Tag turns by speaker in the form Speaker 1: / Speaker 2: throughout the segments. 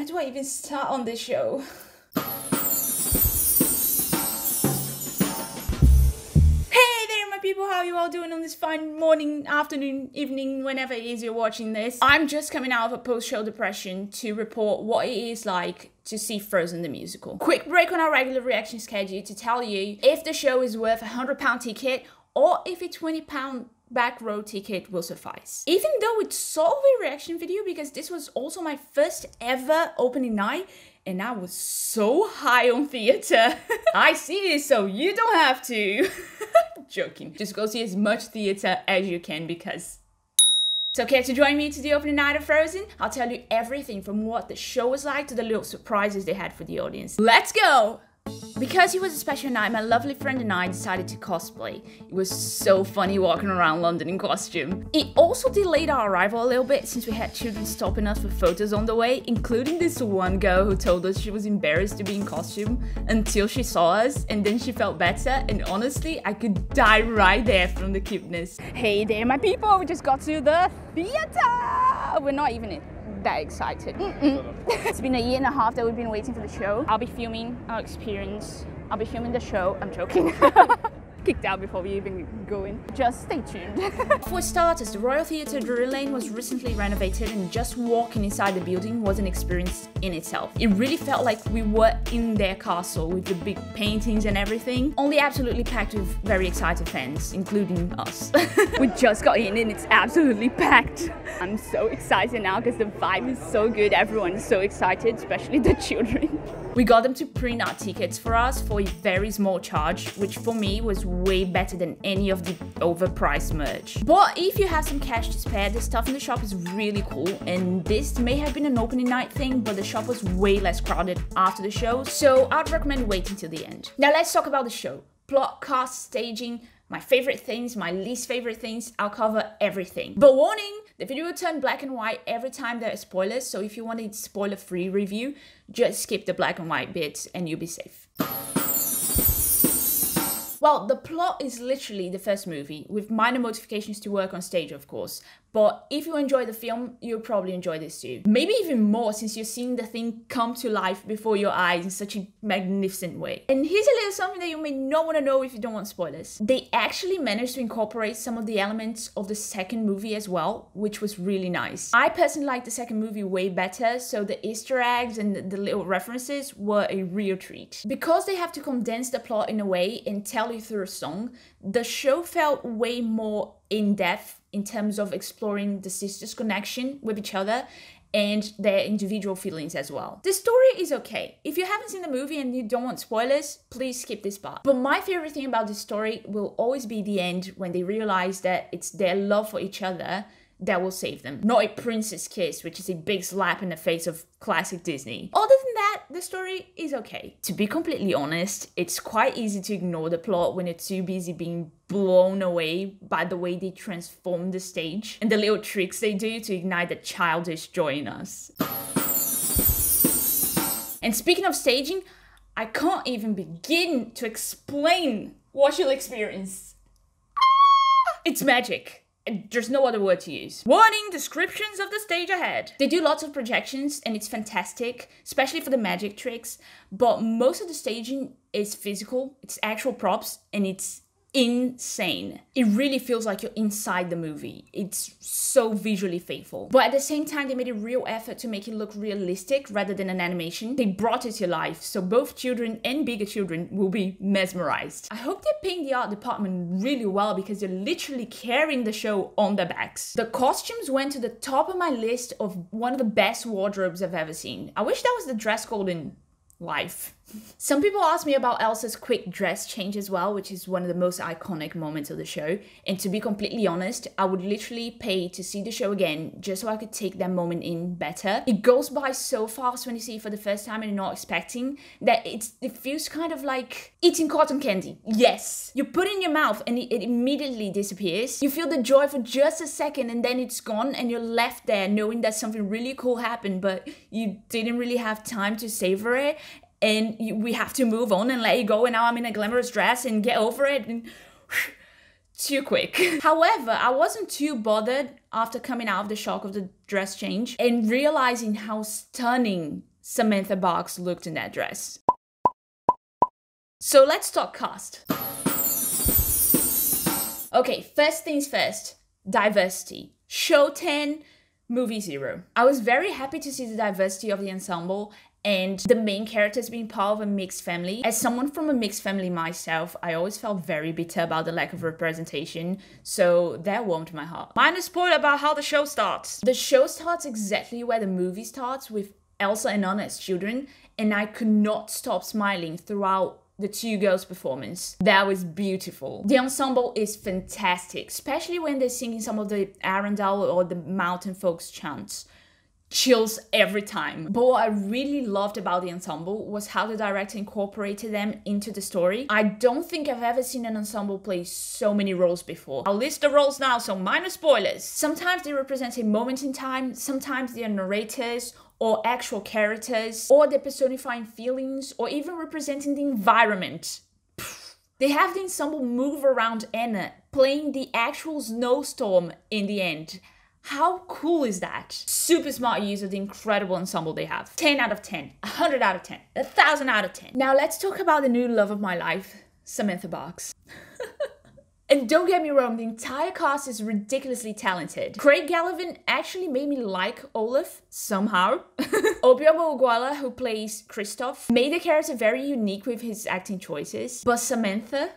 Speaker 1: Where do I even start on this show? People, how are you all doing on this fine morning, afternoon, evening, whenever it is you're watching this? I'm just coming out of a post-show depression to report what it is like to see Frozen the musical. Quick break on our regular reaction schedule to tell you if the show is worth a £100 ticket or if a £20 back row ticket will suffice. Even though it's sort of a reaction video because this was also my first ever opening night and I was so high on theatre. I see it so you don't have to. Joking. Just go see as much theatre as you can because... So care to join me to the opening night of Frozen? I'll tell you everything from what the show was like to the little surprises they had for the audience. Let's go! Because it was a special night, my lovely friend and I decided to cosplay. It was so funny walking around London in costume. It also delayed our arrival a little bit since we had children stopping us for photos on the way, including this one girl who told us she was embarrassed to be in costume until she saw us and then she felt better, and honestly, I could die right there from the cuteness. Hey there my people, we just got to the theatre! We're not even that excited. It's been a year and a half that we've been waiting for the show. I'll be filming our experience. I'll be filming the show. I'm joking. Kicked out before we even go in. Just stay tuned. For starters, the Royal Theatre Drury Lane was recently renovated and just walking inside the building was an experience in itself. It really felt like we were in their castle with the big paintings and everything. Only absolutely packed with very excited fans, including us. We just got in and it's absolutely packed. I'm so excited now because the vibe is so good. Everyone is so excited, especially the children. We got them to print our tickets for us for a very small charge, which for me was way better than any of the overpriced merch. But if you have some cash to spare, the stuff in the shop is really cool, and this may have been an opening night thing, but the shop was way less crowded after the show, so I'd recommend waiting till the end. Now let's talk about the show. Plot, cast, staging, my favorite things, my least favorite things, I'll cover everything. But warning, the video will turn black and white every time there are spoilers, so if you want a spoiler-free review, just skip the black and white bits and you'll be safe. Well, the plot is literally the first movie, with minor modifications to work on stage, of course. But if you enjoy the film, you'll probably enjoy this too. Maybe even more since you're seeing the thing come to life before your eyes in such a magnificent way. And here's a little something that you may not want to know if you don't want spoilers. They actually managed to incorporate some of the elements of the second movie as well, which was really nice. I personally like the second movie way better, so the Easter eggs and the little references were a real treat. Because they have to condense the plot in a way and tell you through a song, the show felt way more in-depth in terms of exploring the sisters' connection with each other and their individual feelings as well. The story is okay. If you haven't seen the movie and you don't want spoilers, please skip this part. But my favorite thing about this story will always be the end when they realize that it's their love for each other that will save them. Not a princess kiss, which is a big slap in the face of classic Disney. Other than that, the story is okay. To be completely honest, it's quite easy to ignore the plot when you're too busy being blown away by the way they transform the stage and the little tricks they do to ignite the childish joy in us. And speaking of staging, I can't even begin to explain what you'll experience. It's magic. There's no other word to use. Warning, descriptions of the stage ahead. They do lots of projections and it's fantastic, especially for the magic tricks, but most of the staging is physical, it's actual props, and it's insane. It really feels like you're inside the movie. It's so visually faithful. But at the same time, they made a real effort to make it look realistic rather than an animation. They brought it to life, so both children and bigger children will be mesmerized. I hope they're paying the art department really well because they're literally carrying the show on their backs. The costumes went to the top of my list of one of the best wardrobes I've ever seen. I wish that was the dress code in life. Some people ask me about Elsa's quick dress change as well, which is one of the most iconic moments of the show. And to be completely honest, I would literally pay to see the show again just so I could take that moment in better. It goes by so fast when you see it for the first time and you're not expecting that it feels kind of like eating cotton candy. Yes, you put it in your mouth and it immediately disappears. You feel the joy for just a second and then it's gone and you're left there knowing that something really cool happened, but you didn't really have time to savor it. And we have to move on and let it go, and now I'm in a glamorous dress and get over it, and too quick. However, I wasn't too bothered after coming out of the shock of the dress change and realizing how stunning Samantha Box looked in that dress. So let's talk cast. Okay, first things first, diversity. Show 10, movie 0. I was very happy to see the diversity of the ensemble and the main characters being part of a mixed family. As someone from a mixed family myself, I always felt very bitter about the lack of representation, so that warmed my heart. Minor spoiler about how the show starts. The show starts exactly where the movie starts, with Elsa and Anna as children, and I could not stop smiling throughout the two girls' performance. That was beautiful. The ensemble is fantastic, especially when they're singing some of the Arendelle or the Mountain Folks chants. Chills every time. But what I really loved about the ensemble was how the director incorporated them into the story. I don't think I've ever seen an ensemble play so many roles before. I'll list the roles now, so minor spoilers. Sometimes they represent a moment in time, sometimes they are narrators or actual characters, or they're personifying feelings, or even representing the environment. They have the ensemble move around Anna, playing the actual snowstorm in the end. How cool is that? Super smart use of the incredible ensemble they have. 10 out of 10, 100 out of 10, 1,000 out of 10. Now let's talk about the new love of my life, Samantha Box. And don't get me wrong, the entire cast is ridiculously talented. Craig Gallivan actually made me like Olaf, somehow. Obioma Ugwala, who plays Kristoff, made the character very unique with his acting choices. But Samantha,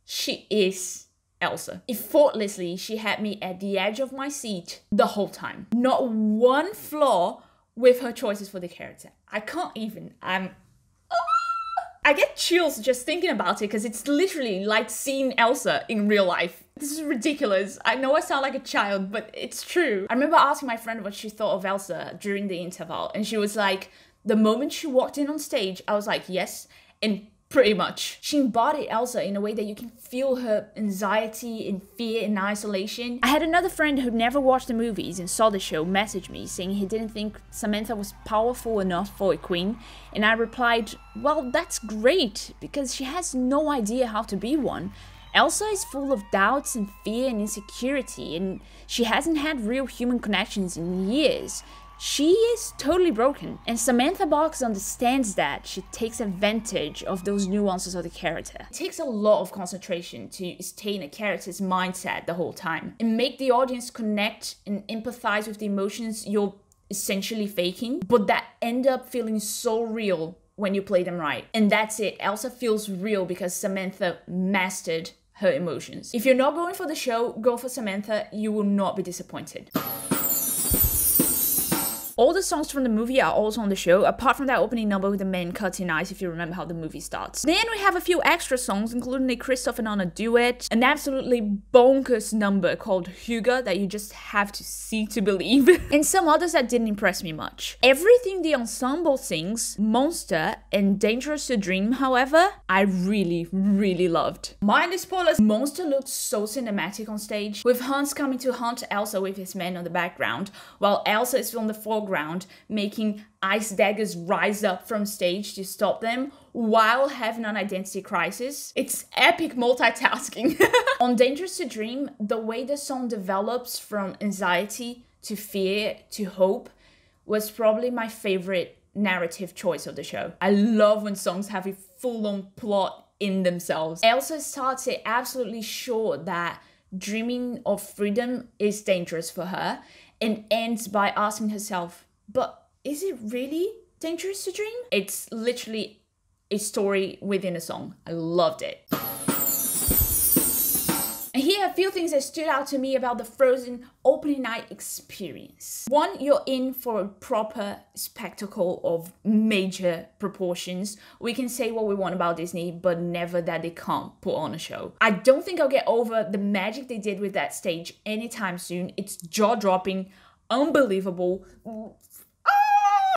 Speaker 1: she is Elsa. Effortlessly, she had me at the edge of my seat the whole time. Not one flaw with her choices for the character. I can't even. I get chills just thinking about it because it's literally like seeing Elsa in real life. This is ridiculous. I know I sound like a child, but it's true. I remember asking my friend what she thought of Elsa during the interval, and she was like, the moment she walked in on stage, I was like, yes, and pretty much. She embodied Elsa in a way that you can feel her anxiety and fear and isolation. I had another friend who never watched the movies and saw the show message me saying he didn't think Samantha was powerful enough for a queen, and I replied, well, that's great, because she has no idea how to be one. Elsa is full of doubts and fear and insecurity, and she hasn't had real human connections in years. She is totally broken, and Samantha Box understands that. She takes advantage of those nuances of the character. It takes a lot of concentration to stay in a character's mindset the whole time and make the audience connect and empathize with the emotions you're essentially faking, but that end up feeling so real when you play them right. And that's it. Elsa feels real because Samantha mastered her emotions. If you're not going for the show, go for Samantha. You will not be disappointed. All the songs from the movie are also on the show, apart from that opening number with the men cutting eyes, if you remember how the movie starts. Then we have a few extra songs, including a Kristoff and Anna duet, an absolutely bonkers number called Hugo that you just have to see to believe, and some others that didn't impress me much. Everything the ensemble sings, Monster and Dangerous to Dream, however, I really, really loved. Minor spoilers, Monster looked so cinematic on stage, with Hans coming to hunt Elsa with his men on the background, while Elsa is on the foreground, making ice daggers rise up from stage to stop them while having an identity crisis. It's epic multitasking. On Dangerous to Dream, the way the song develops from anxiety to fear to hope was probably my favorite narrative choice of the show. I love when songs have a full-on plot in themselves. Elsa starts it absolutely sure that dreaming of freedom is dangerous for her, and ends by asking herself, but is it really dangerous to dream? It's literally a story within a song. I loved it. And here are a few things that stood out to me about the Frozen opening night experience. One, you're in for a proper spectacle of major proportions. We can say what we want about Disney, but never that they can't put on a show. I don't think I'll get over the magic they did with that stage anytime soon. It's jaw-dropping, unbelievable.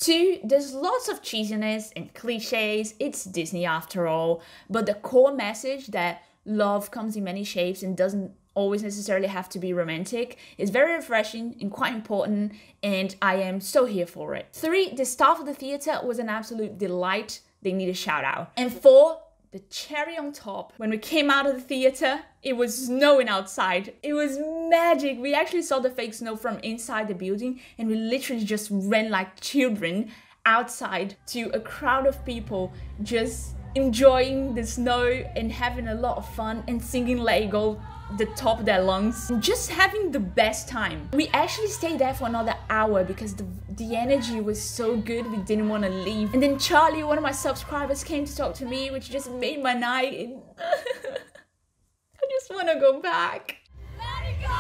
Speaker 1: Two, there's lots of cheesiness and cliches. It's Disney after all, but the core message that love comes in many shapes and doesn't always necessarily have to be romantic is very refreshing and quite important, and I am so here for it. Three, the staff of the theater was an absolute delight. They need a shout out. And four, the cherry on top. When we came out of the theater, it was snowing outside. It was magic. We actually saw the fake snow from inside the building, and we literally just ran like children outside to a crowd of people just enjoying the snow and having a lot of fun and singing Let It Go the top of their lungs and just having the best time. We actually stayed there for another hour because the energy was so good we didn't want to leave. And then Charlie, one of my subscribers, came to talk to me, which just made my night. And I just want to go back. Let it go!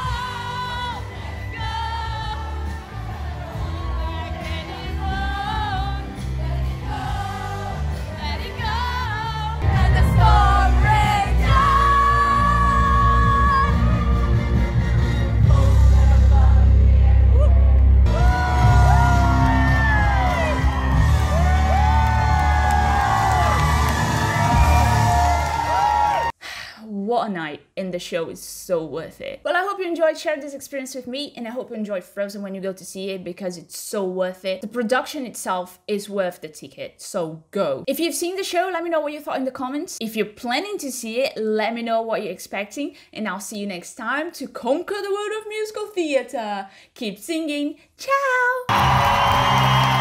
Speaker 1: What a night, and the show is so worth it. Well, I hope you enjoyed sharing this experience with me, and I hope you enjoyed Frozen when you go to see it, because it's so worth it. The production itself is worth the ticket, so go. If you've seen the show, let me know what you thought in the comments. If you're planning to see it, let me know what you're expecting, and I'll see you next time to conquer the world of musical theatre. Keep singing. Ciao!